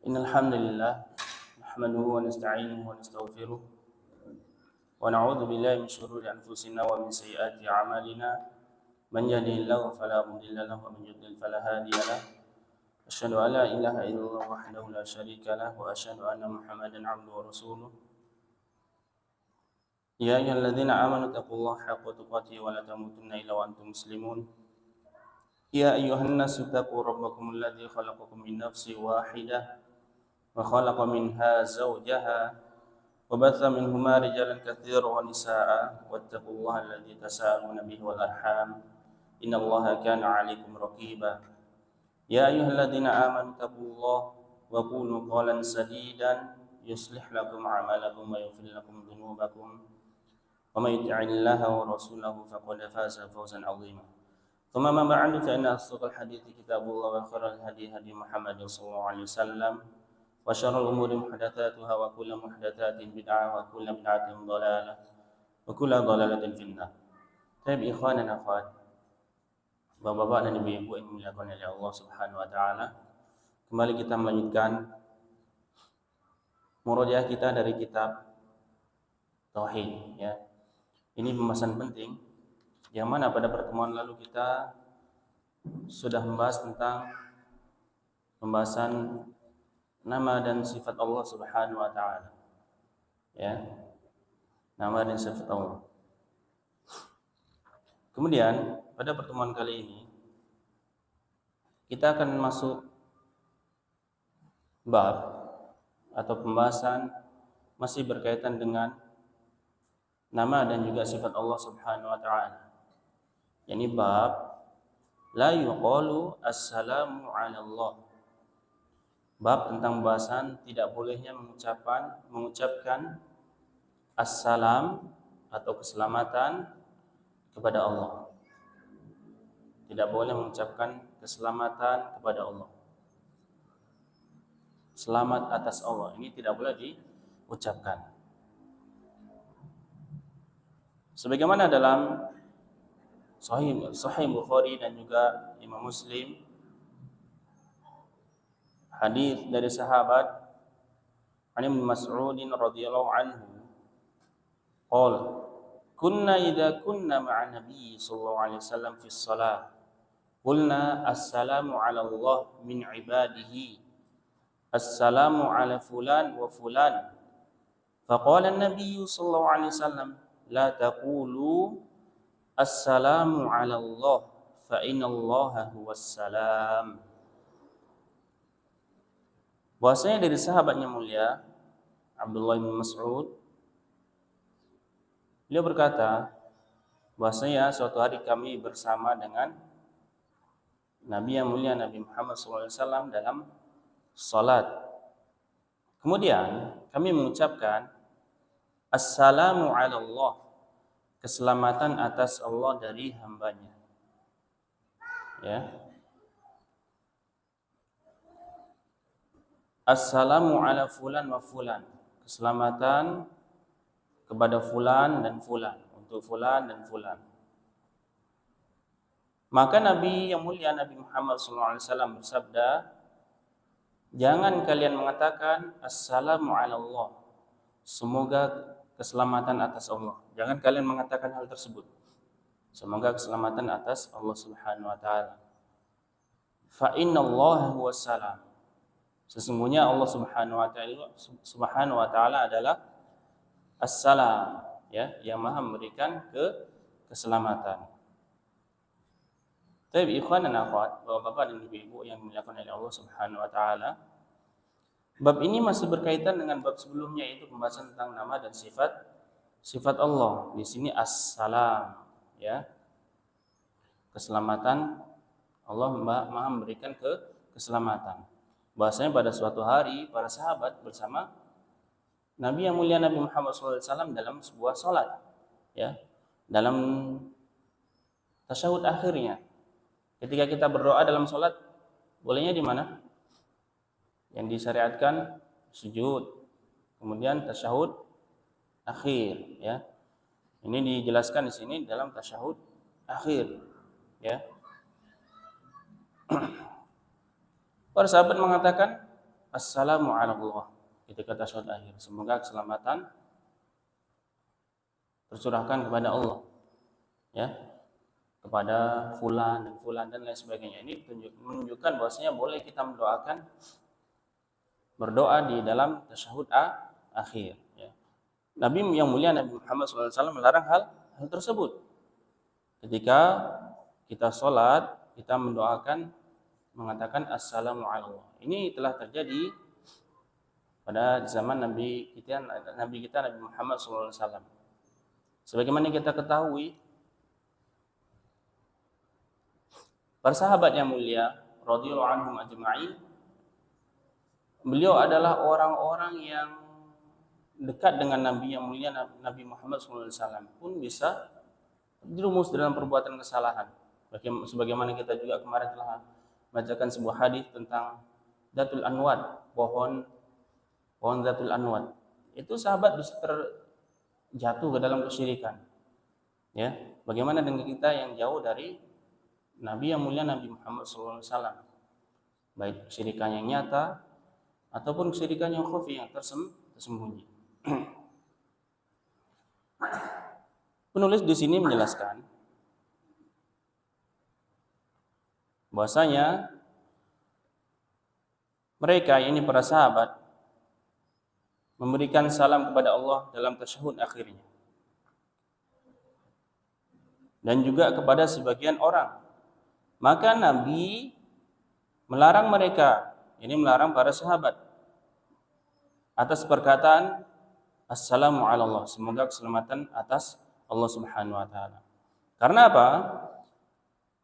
إن الحمد لله نحمده ونستعينه ونستغفره ونعوذ بالله من شرور أنفسنا ومن سيئات أعمالنا من يهده الله فلا مضل له ومن يضلل فلا هادي له أشهد أن لا إله إلا الله وحده لا شريك له وأشهد أن محمدا عبده ورسوله يا أيها الذين آمنوا اتقوا الله حق تقاته ولا تموتن إلا وأنتم مسلمون يا أيها الناس اتقوا ربكم الذي خلقكم من نفس واحدة وخلق منها زوجها وبث منهما رجالا كثيرا ونساء واتقوا الله الذي تساءلون به والأرحام إن الله كان عليكم رقيبا يا أيها الذين آمنوا اتقوا الله وقولوا قولا سديدا يصلح لكم أعمالكم ويغفر لكم ذنوبكم ومن يطع الله ورسوله فقد فاز فوزا عظيما ثم ما بعد فإن أصدق الحديث كتاب الله وخير الهدي هدي محمد صلى الله عليه وسلم وشر الأمور محدثاتها وكل محدثات بدعة وكل بدعة ضلالة وكل ضلالة في النار. Baik ikhwan dan akhwat, bapak-bapak dan ibu-ibu yang dimuliakan oleh Allah Subhanahu wa taala, kembali kita melanjutkan murojaah kita dari kitab Tauhid ya. Ini pembahasan penting yang mana pada pertemuan lalu kita sudah membahas tentang pembahasan nama dan sifat Allah Subhanahu wa taala. Ya. Nama dan sifat Allah. Kemudian pada pertemuan kali ini kita akan masuk bab atau pembahasan masih berkaitan dengan nama dan juga sifat Allah Subhanahu wa taala. Yani bab la yuqalu assalamu ala Allah. Bab tentang bahasan tidak bolehnya mengucapkan assalam atau keselamatan kepada Allah. Tidak boleh mengucapkan keselamatan kepada Allah. Selamat atas Allah. Ini tidak boleh diucapkan. Sebagaimana dalam Sahih Bukhari dan juga Imam Muslim, hadis dari sahabat Ibnu Mas'ud radhiyallahu anhu qala kunna idza kunna ma'a nabiy sallallahu alaihi wasallam fi shalah qulna assalamu ala Allah min ibadihi assalamu ala fulan wa fulan faqala an-nabiy sallallahu alaihi wasallam la taqulu assalamu ala Allah fa inna Allah huwas salam. Bahwasanya dari sahabatnya mulia Abdullah bin Mas'ud, beliau berkata bahwasanya suatu hari kami bersama dengan Nabi yang mulia Nabi Muhammad SAW dalam salat. Kemudian kami mengucapkan assalamu ala Allah, keselamatan atas Allah dari hambanya. Ya. Assalamu ala fulan wa fulan, keselamatan kepada fulan dan fulan, untuk fulan dan fulan. Maka Nabi yang mulia Nabi Muhammad SAW bersabda, jangan kalian mengatakan assalamu ala Allah, semoga keselamatan atas Allah. Jangan kalian mengatakan hal tersebut. Semoga keselamatan atas Allah Subhanahu wa taala. Fa innallaha huwas salam. Sesungguhnya Allah Subhanahu wa taala adalah Assalam, ya, yang Maha memberikan keselamatan. Tapi ikhwan dan akhwat, bapak-bapak dan ibu-ibu yang dimuliakan oleh Allah Subhanahu wa taala, bab ini masih berkaitan dengan bab sebelumnya, yaitu pembahasan tentang nama dan sifat Allah. Di sini Assalam, ya. Keselamatan, Allah Maha memberikan keselamatan. Bahasanya pada suatu hari para sahabat bersama Nabi yang mulia Nabi Muhammad SAW dalam sebuah salat, ya, dalam tasyahud akhirnya. Ketika kita berdoa dalam salat, bolehnya di mana? Yang disyariatkan sujud, kemudian tasyahud akhir, ya. Ini dijelaskan di sini dalam tasyahud akhir, ya. Para sahabat mengatakan assalamu ala Allah ketika tasyahud akhir. Semoga keselamatan tercurahkan kepada Allah, ya, kepada fulan dan lain sebagainya. Ini menunjukkan bahwasanya boleh kita berdoa di dalam tasyahud akhir. Ya. Nabi yang mulia Nabi Muhammad SAW melarang hal tersebut. Ketika kita sholat, kita mendoakan, mengatakan assalamu ala Allah. Ini telah terjadi pada zaman Nabi kita Nabi Muhammad SAW. Sebagaimana kita ketahui, para sahabat yang mulia radhiyallahu anhum ajma'in, beliau adalah orang-orang yang dekat dengan Nabi yang mulia Nabi Muhammad SAW, pun bisa terjerumus dalam perbuatan kesalahan. Sebagaimana kita juga kemarin telah bacakan sebuah hadis tentang Datul Anwad, pohon Datul Anwad. Itu sahabat bisa terjatuh ke dalam kesyirikan. Ya, bagaimana dengan kita yang jauh dari Nabi yang mulia Nabi Muhammad SAW, baik kesyirikan yang nyata ataupun kesyirikan yang khafi, yang tersembunyi. Penulis di sini menjelaskan bahwasanya mereka, ini para sahabat, memberikan salam kepada Allah dalam tasyahud akhirnya, dan juga kepada sebagian orang. Maka Nabi melarang mereka, ini melarang para sahabat, atas perkataan assalamu ala Allah, semoga keselamatan atas Allah Subhanahu wa taala. Karena apa?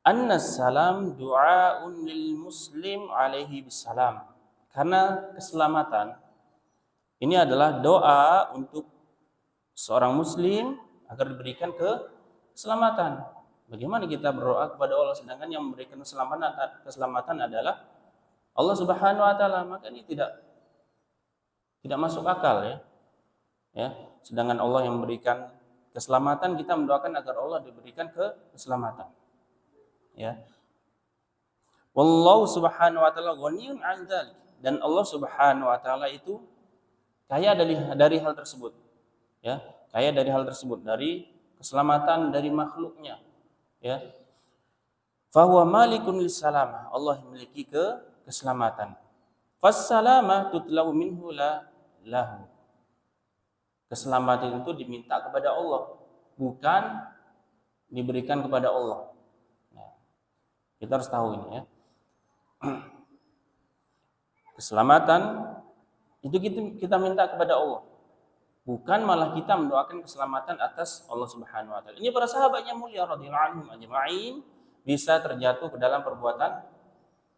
Anna salam du'aun lil muslim alaihi bisalam. Karena keselamatan ini adalah doa untuk seorang muslim agar diberikan keselamatan. Bagaimana kita berdoa kepada Allah sedangkan yang memberikan keselamatan adalah Allah Subhanahu wa taala? Maka ini tidak masuk akal, ya. Ya, sedangkan Allah yang memberikan keselamatan, kita mendoakan agar Allah diberikan keselamatan. Ya. Wallahu Subhanahu wa taala ghaniyun 'an dzalik, dan Allah Subhanahu wa taala itu kaya dari hal tersebut. Ya, kaya dari hal tersebut, dari keselamatan dari makhluknya. Ya. Fahuwa malikun lissalamah, Allah memiliki keselamatan. Fassalamah tutlabu minhu lahu. Keselamatan itu diminta kepada Allah, bukan diberikan kepada Allah. Nah, kita harus tahu ini, ya. Keselamatan itu kita minta kepada Allah, bukan malah kita mendoakan keselamatan atas Allah Subhanahu wa taala. Ini para sahabat yang mulia radhiyallahu anhum ajma'in bisa terjatuh ke dalam perbuatan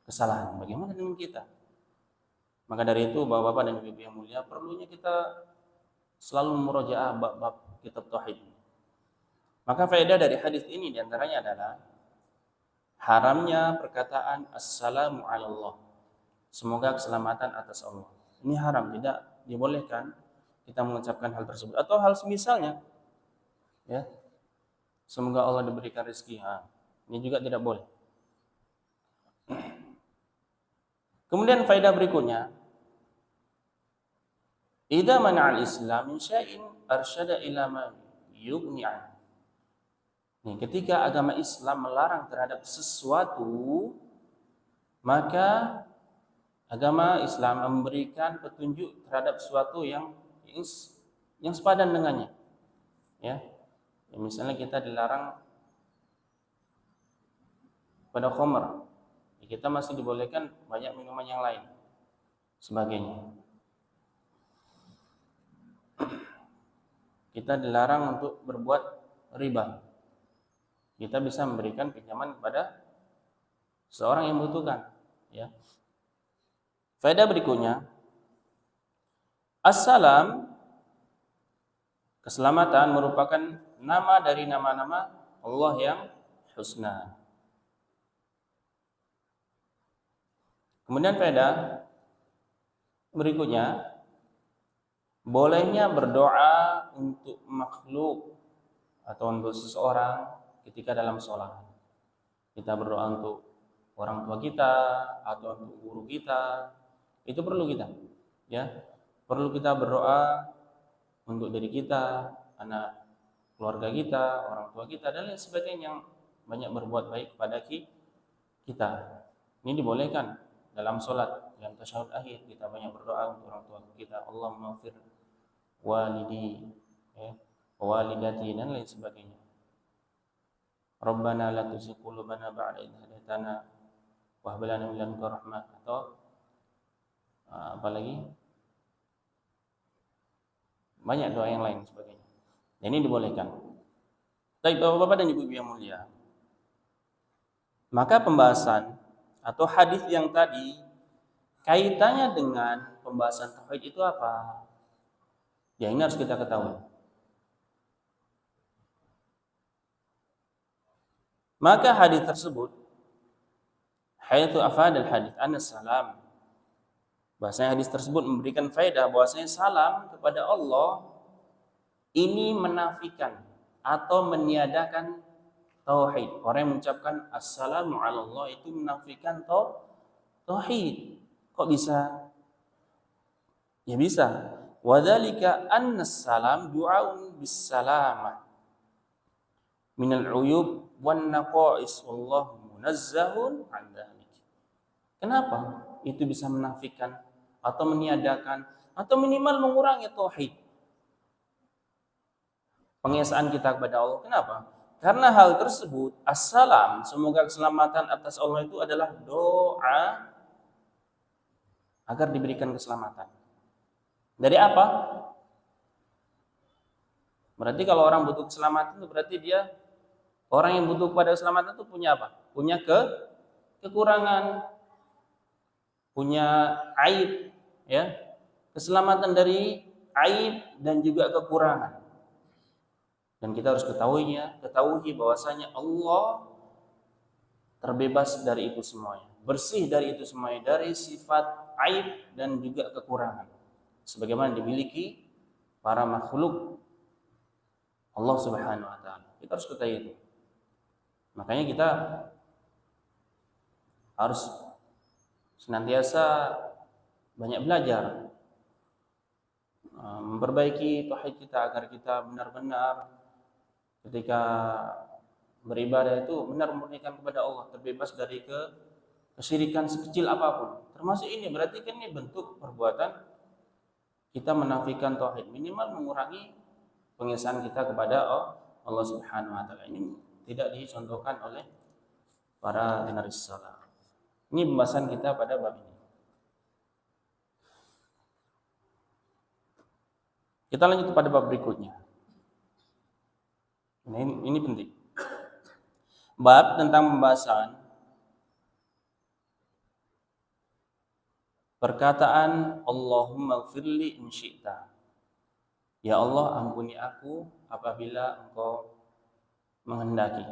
kesalahan. Bagaimana dengan kita? Maka dari itu, Bapak-bapak dan Ibu yang mulia, perlunya kita selalu murojaah bab-bab kitab tauhid. Maka faedah dari hadis ini diantaranya adalah haramnya perkataan assalamu ala Allah, semoga keselamatan atas Allah. Ini haram, tidak dibolehkan kita mengucapkan hal tersebut, atau hal semisalnya, ya, semoga Allah diberikan rezeki. Ini juga tidak boleh. Kemudian faedah berikutnya, idza mana'al Islam min syai'in arsyada ila ma yughni an. Ketika agama Islam melarang terhadap sesuatu, maka agama Islam memberikan petunjuk terhadap sesuatu yang sepadan dengannya. Ya. Misalnya kita dilarang pada khamr, kita masih dibolehkan banyak minuman yang lain sebagainya. Kita dilarang untuk berbuat riba. Kita bisa memberikan pinjaman kepada seorang yang membutuhkan, ya. Faedah berikutnya, assalam, keselamatan, merupakan nama dari nama-nama Allah yang husna. Kemudian faedah berikutnya, bolehnya berdoa untuk makhluk atau untuk seseorang ketika dalam sholat. Kita berdoa untuk orang tua kita, atau untuk guru kita, Itu perlu kita, ya. Perlu kita berdoa untuk diri kita, anak keluarga kita, orang tua kita dan lain sebagainya yang banyak berbuat baik kepada kita. Ini dibolehkan dalam sholat, dalam tasyahud akhir kita banyak berdoa untuk orang tua kita. Allahumma ighfir walidi, ya, walidati dan lain sebagainya. Rabbana la tuzigh qulubana ba'da idh hadaitana wa hab lana min ladunka rahmah, atau apalagi banyak doa yang lain sebagainya. Dan ini dibolehkan. Baik Bapak-bapak dan Ibu-ibu yang mulia. Maka pembahasan atau hadis yang tadi kaitannya dengan pembahasan tauhid itu apa? Ya, ini harus kita ketahui. Maka hadis tersebut hayatu afadal hadis an-salam. Bahasanya hadis tersebut memberikan faedah bahwasanya salam kepada Allah ini menafikan atau meniadakan tauhid. Orang yang mengucapkan assalamu ala Allah itu menafikan tauhid. Kok bisa? Ya bisa. Wadzalika anna salam du'aun bis-salamah minal uyub wan naqais wallahu munazzahun 'an dzalik. Kenapa? Itu bisa menafikan atau meniadakan atau minimal mengurangi tauhid. Pengesaan kita kepada Allah. Kenapa? Karena hal tersebut, assalam, semoga keselamatan atas Allah itu adalah doa agar diberikan keselamatan. Dari apa? Berarti kalau orang butuh keselamatan itu berarti dia, orang yang butuh kepada keselamatan itu punya apa? Punya kekurangan, punya aib, ya. Keselamatan dari aib dan juga kekurangan. Dan kita harus ketahui bahwasanya Allah terbebas dari itu semuanya, bersih dari itu semuanya, dari sifat aib dan juga kekurangan, sebagaimana dimiliki para makhluk Allah Subhanahu wa taala. Kita harus ketahui itu. Makanya kita harus senantiasa banyak belajar, memperbaiki tauhid kita agar kita benar-benar ketika beribadah itu benar memurnikan kepada Allah, terbebas dari kesyirikan sekecil apapun. Termasuk ini berarti kan ini bentuk perbuatan kita menafikan tauhid, minimal mengurangi pengesaan kita kepada Allah Subhanahu wa taala. Ini tidak dicontohkan oleh para generasi salaf. Ini pembahasan kita pada bab ini. Kita lanjut kepada bab berikutnya. Ini penting. Bab tentang pembahasan perkataan Allahumma ighfirli in syi'ta. Ya Allah, ampuni aku apabila Engkau menghendaki.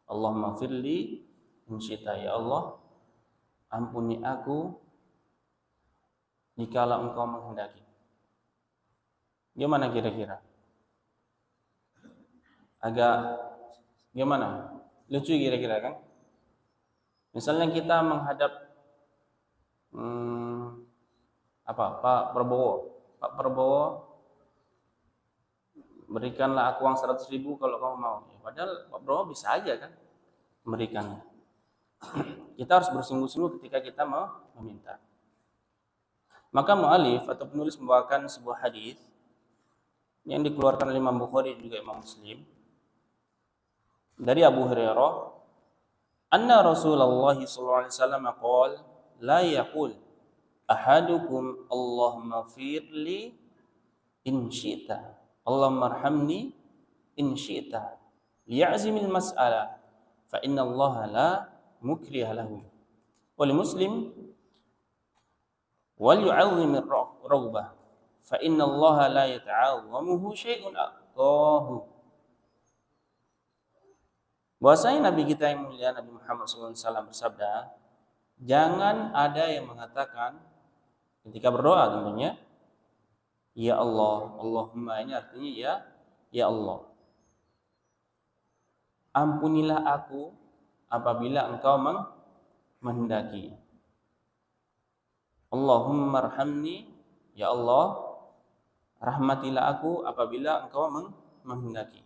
Allahumma ighfirli in syi'ta. Ya Allah, ampuni aku jikalau Engkau menghendaki. Gimana kira-kira? Agak gimana? Lucu kira-kira kan? Misalnya kita menghadap Pak Prabowo, berikanlah aku uang 100.000 kalau kamu mau. Ya, padahal Pak Prabowo bisa aja kan memberikannya. Kita harus bersungguh-sungguh ketika kita mau meminta. Maka mu'alif atau penulis membawakan sebuah hadis yang dikeluarkan oleh Imam Bukhari dan juga Imam Muslim dari Abu Hurairah, anna Rasulullah sallallahu alaihi wasallam qala la yaqul ahadukum Allahumma firli in syi'ta, Allahumma arhamni in syi'ta, liya'zimil mas'ala fa inna Allah la mukriha lahu. Wal muslim wal yu'azzimir raghbah fa inna Allah la yata'azzamuhu syai'un aqtahu. Bahwasanya Nabi kita yang mulia Nabi Muhammad SAW bersabda, jangan ada yang mengatakan ketika berdoa tentunya, ya Allah, Allahumma, ini artinya ya Allah, ampunilah aku apabila Engkau menghendaki. Allahumma arhamni, ya Allah, rahmatilah aku apabila engkau menghendaki.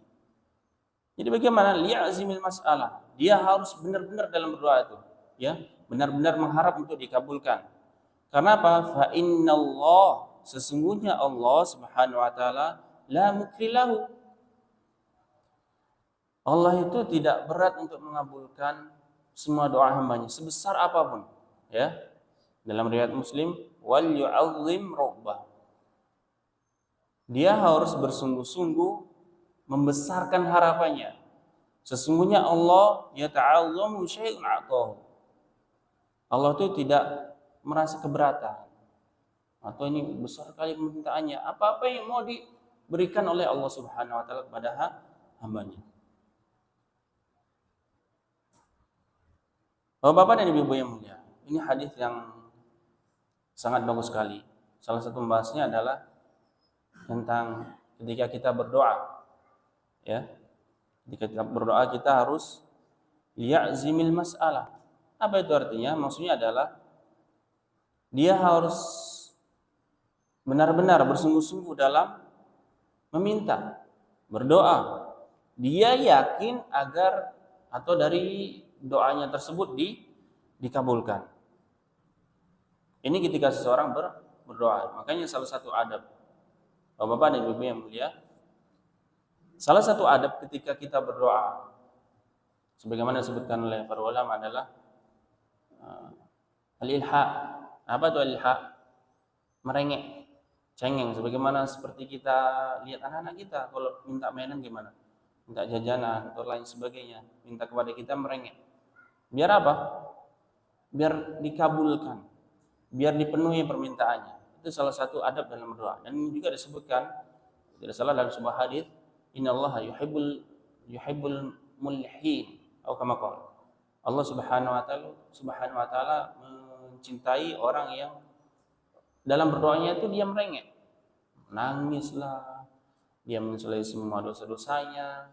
Jadi bagaimana li'azimil mas'alah? Dia harus benar-benar dalam berdoa itu, ya, benar-benar mengharap untuk dikabulkan. Karena apa? Fa innallah, sesungguhnya Allah Subhanahu wa taala la mukrilahu. Allah itu tidak berat untuk mengabulkan semua doa hambanya sebesar apapun, ya. Dalam riwayat Muslim, wal yu'azzim rabbah. Dia harus bersungguh-sungguh membesarkan harapannya. Sesungguhnya Allah yata'azzamu syai'un atahu. Allah itu tidak merasa keberatan atau ini besar kali permintaannya. Apa-apa yang mau diberikan oleh Allah Subhanahu wa taala kepada hambanya. Bapak dan Ibu yang mulia, ini hadis yang sangat bagus sekali. Salah satu pembahasnya adalah tentang ketika kita berdoa, ya. Ketika kita berdoa kita harus liya'zimil mas'alah. Apa itu artinya? Maksudnya adalah dia harus benar-benar bersungguh-sungguh dalam meminta, berdoa. Dia yakin agar atau dari doanya tersebut dikabulkan. Ini ketika seseorang berdoa. Makanya salah satu adab, Bapak dan Ibu yang mulia, salah satu adab ketika kita berdoa, sebagaimana disebutkan oleh para ulama adalah al-ilha. Apa itu al-ilha? Merengek, cengeng. Sebagaimana seperti kita lihat anak-anak kita kalau minta mainan gimana, minta jajanan atau lain sebagainya, minta kepada kita merengek. Biar apa? Biar dikabulkan, biar dipenuhi permintaannya. Itu salah satu adab dalam berdoa. Dan juga disebutkan tidak salah dalam sebuah hadis, innallaha yuhibbul mulhin atau kama qala. Allah Subhanahu wa taala mencintai orang yang dalam berdoanya itu dia merengek, nangislah, dia menyesali semua dosa-dosanya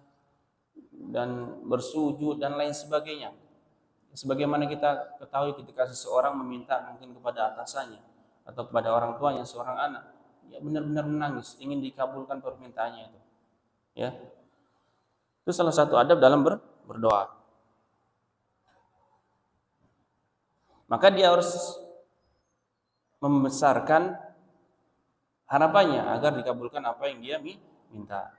dan bersujud dan lain sebagainya. Sebagaimana kita ketahui ketika seseorang meminta mungkin kepada atasannya atau kepada orang tuanya seorang anak, ya benar-benar menangis ingin dikabulkan permintaannya itu. Ya. Itu salah satu adab dalam berdoa. Maka dia harus membesarkan harapannya agar dikabulkan apa yang dia minta.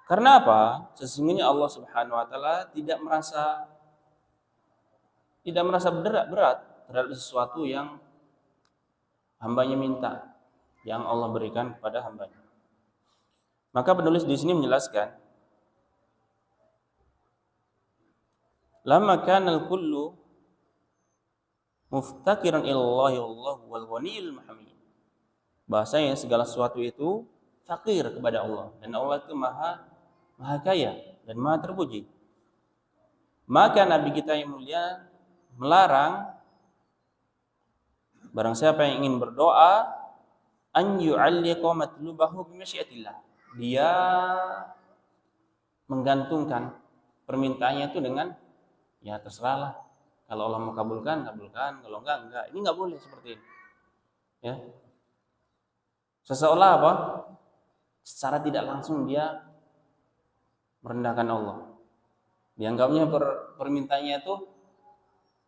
Karena apa? Sesungguhnya Allah Subhanahu wa taala tidak merasa berat terhadap sesuatu yang hambanya minta, yang Allah berikan kepada hambanya. Maka penulis di sini menjelaskan, lamma kana al-kullu muftakiran ilallahi wallahu wal ghaniyul hamid. Bahasanya segala sesuatu itu fakir kepada Allah dan Allah itu maha kaya dan maha terpuji. Maka Nabi kita yang mulia melarang barang siapa yang ingin berdoa an yu'alliqa matlubahu bi masyiatillah. Dia menggantungkan permintaannya itu dengan ya terserahlah. Kalau Allah mau kabulkan, kalau enggak. Ini enggak boleh seperti ini. Ya. Seseolah apa? Secara tidak langsung dia merendahkan Allah. Dianggapnya permintaannya itu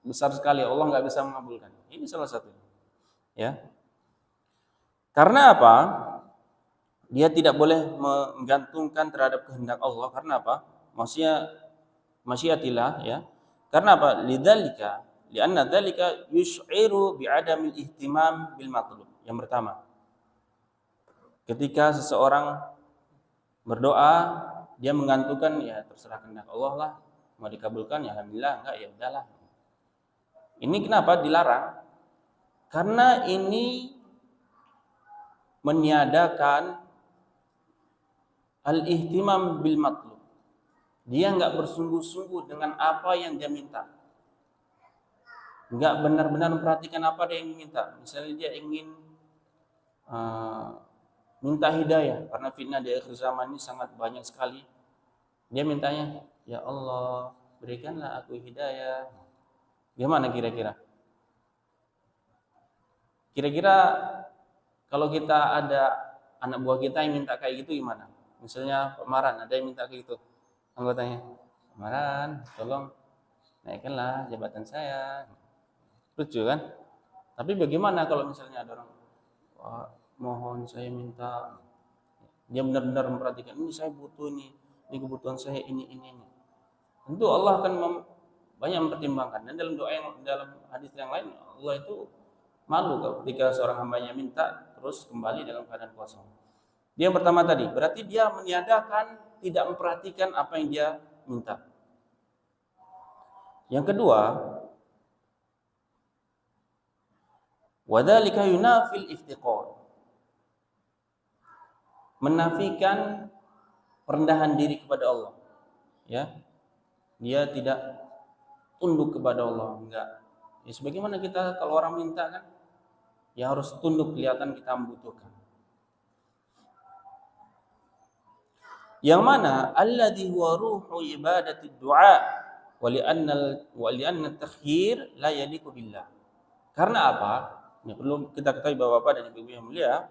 besar sekali, Allah nggak bisa mengabulkan. Ini salah satu. Ya. Karena apa? Dia tidak boleh menggantungkan terhadap kehendak Allah. Karena apa? Maksudnya masyiatillah, ya. Karena apa? Lianna dzalika yush'iru bi'adamil ihtimam bil matlub. Yang pertama, ketika seseorang berdoa, dia menggantungkan ya terserah kehendak Allah lah, mau dikabulkan ya alhamdulillah, enggak ya udahlah. Ini kenapa dilarang? Karena ini meniadakan al-ihtimam bil matlub. Dia enggak bersungguh-sungguh dengan apa yang dia minta. Enggak benar-benar memperhatikan apa dia yang minta. Misalnya dia ingin minta hidayah karena fitnah di akhir zaman ini sangat banyak sekali. Dia mintanya, ya Allah, berikanlah aku hidayah. Gimana kira-kira? Kira-kira kalau kita ada anak buah kita yang minta kayak gitu gimana? Misalnya Pak Maran ada yang minta kayak gitu anggotanya. Pak Maran, tolong naikkanlah jabatan saya. Lucu kan? Tapi bagaimana kalau misalnya ada orang, Pak, mohon saya minta, dia benar-benar memperhatikan, ini saya butuh ini kebutuhan saya ini. Tentu Allah akan banyak mempertimbangkan. Dan dalam hadis yang lain, Allah itu malu ketika seorang hambanya minta terus kembali dalam keadaan kosong. Dia yang pertama tadi, berarti dia meniadakan, tidak memperhatikan apa yang dia minta. Yang kedua, wadzalika yunafil iftiqar, menafikan perendahan diri kepada Allah. Ya, dia tidak tunduk kepada Allah, enggak. Ya, sebagaimana kita kalau orang minta kan, ya harus tunduk, kelihatan kita membutuhkan. Yang mana alladzi huwa ruhu ibadati du'a wa li'anna at-takhir la yaliqu billah. Karena apa? Ini perlu kita ketahui Bapak-bapak dan Ibu-ibu yang mulia.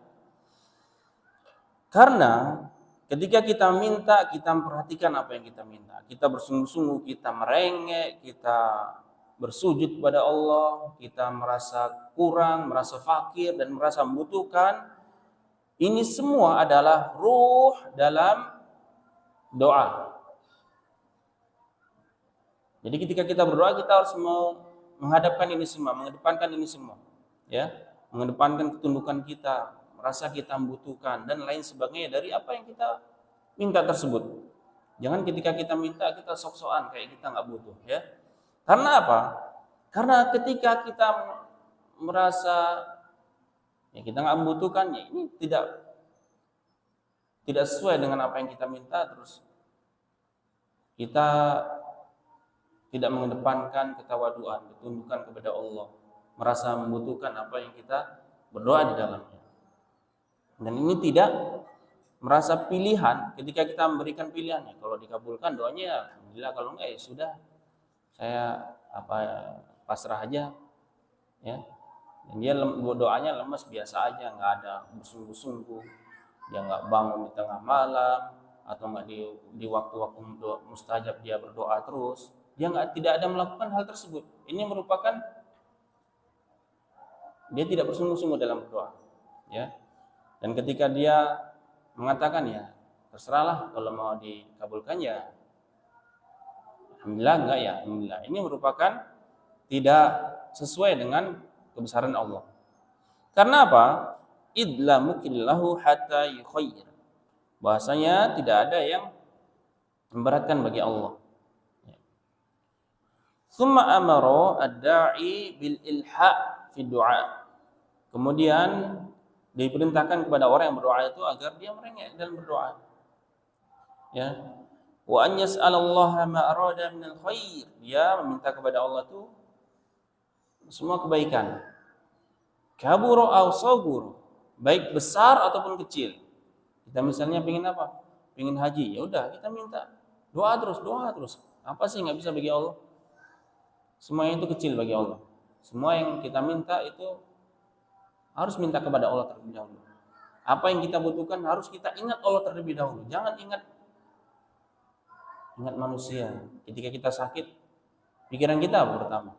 Karena ketika kita minta, kita memperhatikan apa yang kita minta. Kita bersungguh-sungguh, kita merengek, kita bersujud kepada Allah, kita merasa kurang, merasa fakir dan merasa membutuhkan. Ini semua adalah ruh dalam doa. Jadi ketika kita berdoa, kita harus menghadapkan ini semua, mengedepankan ini semua, ya, mengedepankan ketundukan kita, merasa kita membutuhkan dan lain sebagainya dari apa yang kita minta tersebut. Jangan ketika kita minta kita sok-sokan kayak kita nggak butuh, ya. Karena apa? Karena ketika kita merasa ya kita nggak membutuhkan, ya ini tidak sesuai dengan apa yang kita minta, terus kita tidak mengedepankan ketawaduan, ketundukan kepada Allah, merasa membutuhkan apa yang kita berdoa di dalamnya. Dan ini tidak merasa pilihan ketika kita memberikan pilihannya. Kalau dikabulkan doanya, alhamdulillah, kalau enggak ya sudah, saya pasrah aja, ya. Dan dia doanya lemes biasa aja, nggak ada bersungguh-sungguh, dia nggak bangun di tengah malam atau nggak di waktu-waktu mustajab dia berdoa terus, dia tidak ada melakukan hal tersebut. Ini merupakan dia tidak bersungguh-sungguh dalam berdoa, ya. Dan ketika dia mengatakan ya terserahlah, kalau mau dikabulkan ya alhamdulillah, enggak ya alhamdulillah, ini merupakan tidak sesuai dengan kebesaran Allah. Karena apa? Idla mukillahu hatta yukhayyir, bahasanya tidak ada yang memberatkan bagi Allah. Tsumma amara ad-da'i bil ilha fi du'a, kemudian diperintahkan kepada orang yang berdoa itu agar dia merengek dalam berdoa, ya. Wa an yas'alallaha ma arada minal khair, dia meminta kepada Allah itu semua kebaikan. Kabura aw saghur, baik besar ataupun kecil. Kita misalnya pengen apa? Pengen haji, ya udah kita minta, doa terus. Apa sih nggak bisa bagi Allah? Semuanya itu kecil bagi Allah. Semua yang kita minta itu harus minta kepada Allah terlebih dahulu. Apa yang kita butuhkan harus kita ingat Allah terlebih dahulu. Jangan ingat manusia. Ketika kita sakit, pikiran kita apa pertama?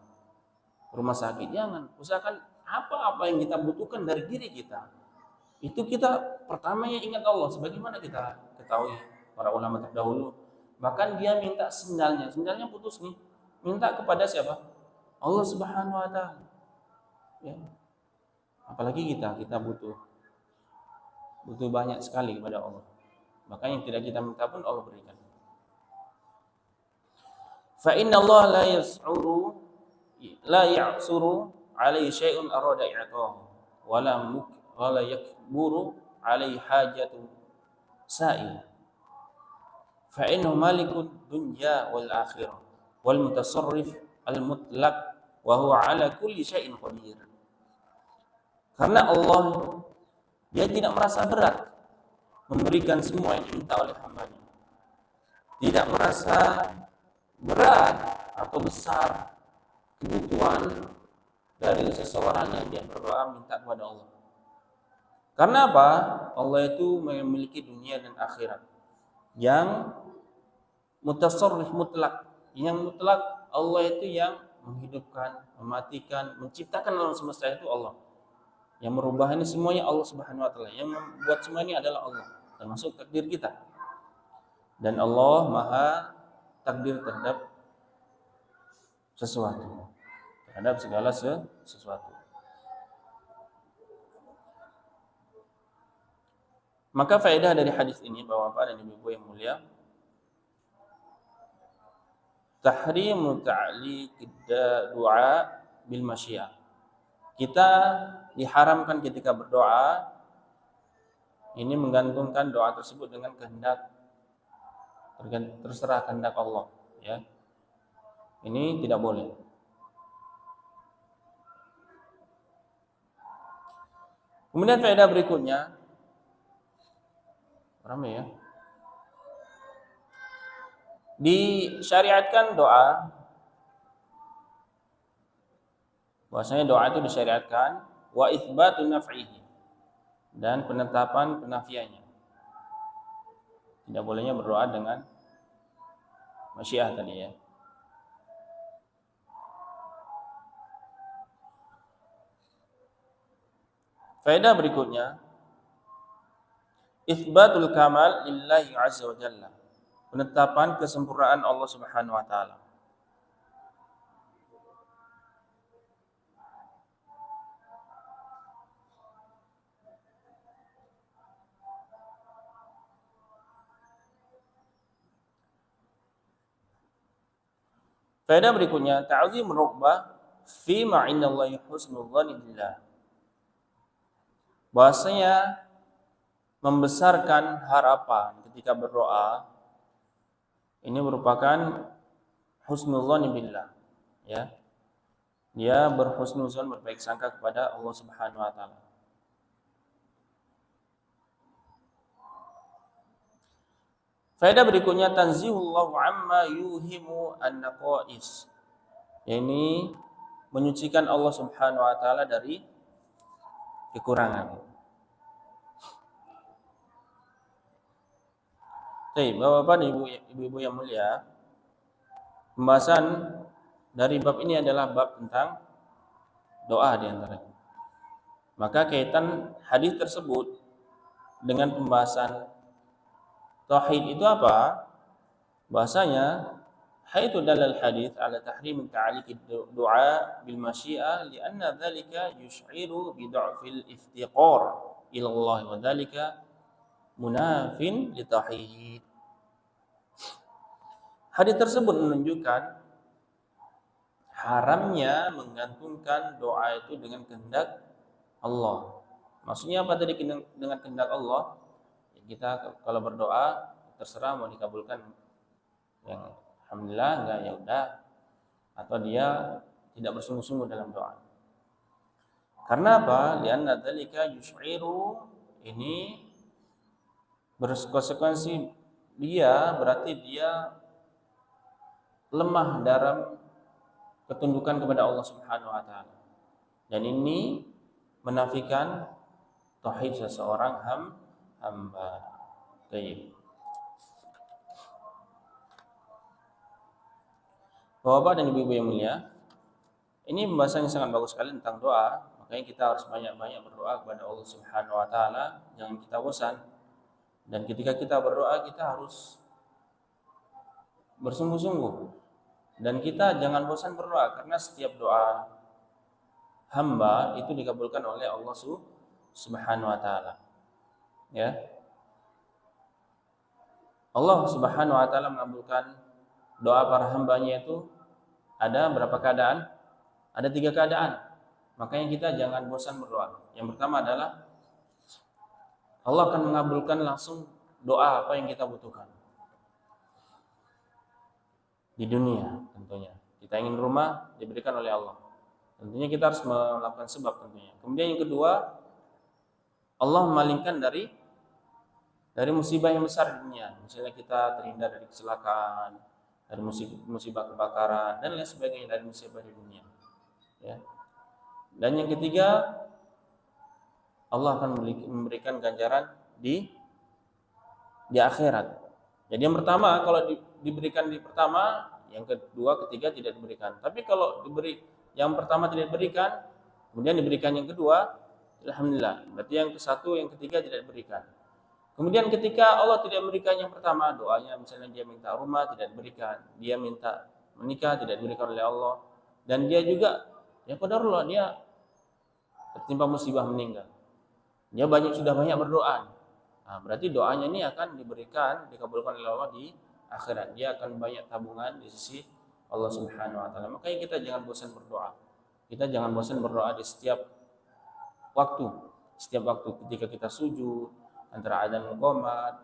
Rumah sakit. Jangan. Usahakan apa yang kita butuhkan dari diri kita, itu kita pertamanya ingat Allah. Sebagaimana kita ketahui para ulama terdahulu, bahkan dia minta sendalnya putus nih, minta kepada siapa? Allah Subhanahu wa taala, ya. Apalagi kita butuh banyak sekali kepada Allah. Maka yang tidak kita minta pun Allah berikan. Fa inna Allah la ya'suru alaihi syai'un arada i'tahu wala yakburu alaihi hajatu sa'il. Fa innahu malikud dunya wal akhirah wal mutasarrif al mutlaq wa huwa ala kulli syai'in qadir. Karena Allah, dia tidak merasa berat memberikan semua yang diminta oleh hamba-Nya. Tidak merasa berat atau besar kebutuhan dari seseorang yang dia berdoa minta kepada Allah. Karena apa? Allah itu memiliki dunia dan akhirat yang mutasarrif mutlak. Yang mutlak Allah itu yang menghidupkan, mematikan, menciptakan alam semesta itu Allah. Yang merubah ini semuanya Allah Subhanahu wa taala. Yang membuat semua ini adalah Allah, termasuk takdir kita. Dan Allah Maha takdir terhadap sesuatu, terhadap segala sesuatu. Maka faedah dari hadis ini, Bapak-bapak dan Ibu-ibu yang mulia, tahrimu ta'liq doa bil masyiah. Kita diharamkan ketika berdoa ini menggantungkan doa tersebut dengan kehendak, terserah kehendak Allah, ya. Ini tidak boleh. Kemudian faedah berikutnya, ramai ya. Disyariatkan doa, bahwasanya doa itu disyariatkan, wa itsbatu naf'ihi, dan penetapan penafiannya. Tidak bolehnya berdoa dengan masyiah tadi ya. Faedah berikutnya, itsbatul kamal lillahi azza wa jalla, penetapan kesempurnaan Allah Subhanahu wa taala. Faedah berikutnya, ta'zim rughbah fi ma 'indallahi husnul dhanni billah. Bahwasanya membesarkan harapan ketika berdoa ini merupakan husnul dhanni billah, ya. Dia berhusnuzon, berbaik sangka kepada Allah Subhanahu wa taala. Faedah berikutnya, tanzihullahu amma yuhimu an-naqais. Ini menyucikan Allah Subhanahu wa taala dari kekurangan. Baik, Bapak-bapak dan Ibu-ibu yang mulia, pembahasan dari bab ini adalah bab tentang doa di antaranya. Maka kaitan hadis tersebut dengan pembahasan tauhid itu apa? Bahasanya haitsu dalal hadis ala tahrim ta'liq doa bil masyiah lianna dzalika yush'iru bi dha'fil iftiqar ila Allah wa dzalika munafin li tauhid. Hadis tersebut menunjukkan haramnya menggantungkan doa itu dengan kehendak Allah. Maksudnya apa tadi dengan kehendak Allah? Kita kalau berdoa terserah mau dikabulkan yang alhamdulillah, enggak ya udah, atau dia tidak bersungguh-sungguh dalam doa. Karena apa? Lianna dzalika yush'iru, ini berkonsekuensi berarti dia lemah dalam ketundukan kepada Allah Subhanahu wa taala. Dan ini menafikan tauhid seseorang hamba. Baik. Bapak dan Ibu-ibu yang mulia, ini pembahasan yang sangat bagus sekali tentang doa. Makanya kita harus banyak-banyak berdoa kepada Allah Subhanahu wa taala, jangan kita bosan. Dan ketika kita berdoa, kita harus bersungguh-sungguh. Dan kita jangan bosan berdoa, karena setiap doa hamba itu dikabulkan oleh Allah Subhanahu wa taala. Ya. Allah Subhanahu wa taala mengabulkan doa para hambanya itu ada berapa keadaan? Ada 3 keadaan. Makanya kita jangan bosan berdoa. Yang pertama adalah Allah akan mengabulkan langsung doa apa yang kita butuhkan. Di dunia tentunya. Kita ingin rumah diberikan oleh Allah. Tentunya kita harus melakukan sebab tentunya. Kemudian yang kedua, Allah memalingkan dari musibah yang besar di dunia. Misalnya kita terhindar dari kecelakaan, dari musibah kebakaran dan lain sebagainya, dari musibah di dunia. Ya. Dan yang ketiga, Allah akan memberikan ganjaran di akhirat. Jadi yang pertama kalau diberikan di pertama, yang kedua, ketiga tidak diberikan. Tapi kalau diberi yang pertama tidak diberikan, kemudian diberikan yang kedua, alhamdulillah. Berarti yang ke satu, yang ketiga tidak diberikan. Kemudian ketika Allah tidak memberikan yang pertama, doanya misalnya dia minta rumah tidak diberikan, dia minta menikah tidak diberikan oleh Allah, dan dia juga ya qadarullah dia tertimpa musibah meninggal. Dia sudah banyak berdoa. Nah, berarti doanya ini akan diberikan, dikabulkan oleh Allah di akhirat. Dia akan banyak tabungan di sisi Allah Subhanahu wa taala. Makanya kita jangan bosan berdoa. Kita jangan bosan berdoa di setiap waktu. Setiap waktu ketika kita sujud, antara adzan dan qomat,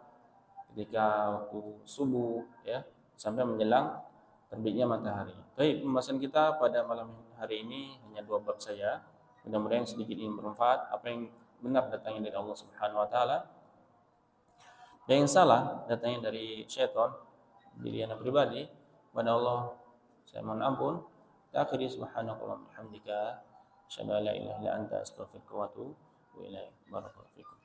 ketika waktu subuh ya, sampai menjelang terbitnya matahari. Baik, pembahasan kita pada malam hari ini hanya 2 bab saja. Mudah-mudahan sedikit ini bermanfaat. Apa yang benar datangnya dari Allah Subhanahu wa taala, dan yang salah datangnya dari syaitan, diri anak pribadi. Pada Allah saya mohon ampun. Akhiri subhanakallahumma hamdika asyhadu an la ilaha illa anta astaghfiruka wa atubu ilaik. Barakallahu fikum.